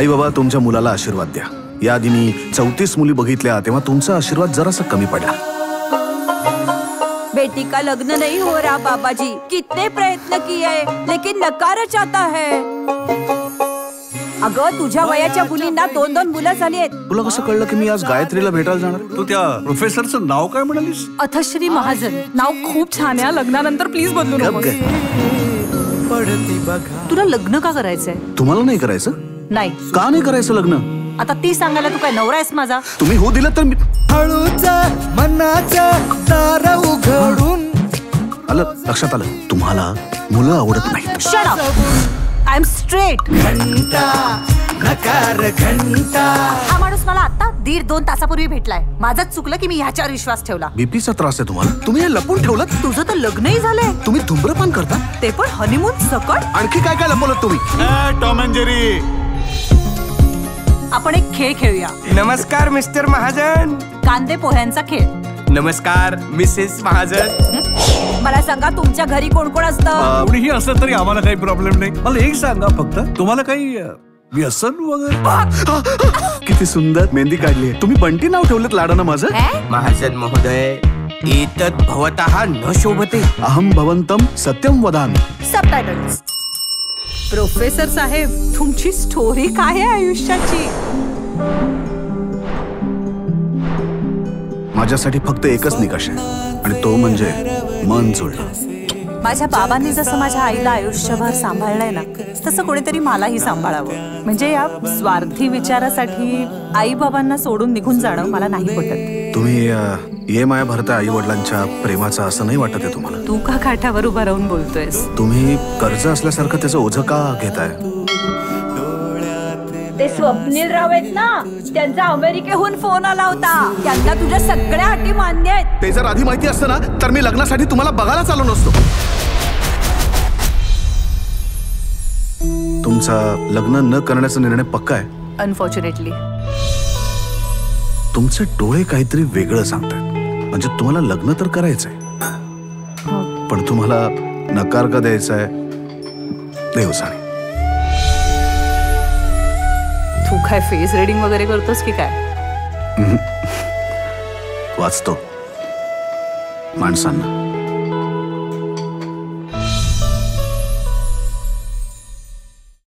आई बाबा तुमच्या मुलाला आशीर्वाद द्या. या आधी मी 34 मुली बघितल्या तेव्हा तुमचा आशीर्वाद जरासा कमी पडला. बेटी का लग्न नहीं हो रहा बाबा जी, कितने प्रयत्न किए लेकिन नकारच आता है. अगं तुझ्या वयाच्या मुलींना 2-2 मुलं झाली आहेत. तुला कसं कळलं की मी आज गायत्रीला भेटायला जाणार? तू त्या प्रोफेसरचं नाव काय म्हणालीस? अथश्री महाजन. नाव खूप छान आहे. लग्नानंतर प्लीज बदलू नको. तुला लग्न का करायचंय? तुम्हाला नाही करायचं? नाही. का नाही करायचं लग्न? आता ती सांगायला तू काय नवरा आहेस माझा? तुम्ही हो दिलं तर मी दार उघडून. आलं लक्षात आलं. तुम्हाला मुलं आवडत नाहीत. Shut up. I am straight. घंटा नकार घंटा. हा माणूस मला आता 1.5-2 तासापूर्वी भेटलाय. माझंच चुकलं की मी ह्याच्यावर विश्वास ठेवला. बीपीचा त्रास आहे तुम्हाला? तुम्ही हे लपून ठेवलं? तुझं तर लग्नही झालंय. तुम्ही धूम्रपान करता? ते पण हनीमून सकट. आणखी काय काय लपवलं तुम्ही? Tom and Jerry. आपण एक खेळ खेळूया. नमस्कार मिस्टर महाजन. कांदे पोह्यांचा खेळ. नमस्कार मिसेस महाजन. मला सांगा तुमच्या घरी कोण कोण असतं? कोणीही असलं तरी आम्हाला काही प्रॉब्लेम नाही. मला एक सांगा फक्त, तुम्हाला काही व्यसन वगैरे? किती सुंदर मेहंदी काढली. तुम्ही बंटी नाव ठेवलं लाडानं माझं? महाजन महोदय एतत् भवतः न शोभते. अहम भवंतम सत्यम वदामि. सबटायटल्स. प्रोफेसर साहेब तुमची स्टोरी काय आहे आयुष्याची? माझ्यासाठी फक्त एकच निकष आहे आणि तो म्हणजे मन जुळणं. माझ्या बाबांनी जसं माझ्या आईला आयुष्यभर सांभाळलंय ना, तसं कोणीतरी मलाही सांभाळावं. म्हणजे या स्वार्थी विचारासाठी आई बाबांना सोडून निघून जाणं मला नाही पटत. तुम्ही ये माया भरता आई वडिलांच्या प्रेमाचा असं नाही वाटत आहे तुम्हाला? तू का काठावर उभा राहून बोलतोयस? तुम्ही कर्ज असल्यासारखं त्याचं ओझं का घेताय? ते स्वप्नील राव आहेत ना, त्यांचा अमेरिकेहून फोन आला होता. त्यांना तुझ्या सगळ्या अटी मान्य आहेत. ते जर आधी माहिती असतं ना तर मी लग्नासाठी तुम्हाला बघायला चालू नसतो. तुमचा लग्न न करण्याचा निर्णय पक्का आहे? अनफॉर्च्युनेटली. तुमचे डोळे काहीतरी वेगळं सांगतात. म्हणजे तुम्हाला लग्न तर करायचंय, पण तुम्हाला नकार का द्यायचाय देव जाणे. तू काय फेस रीडिंग वगैरे करतोस की काय? वाचतो माणसांना.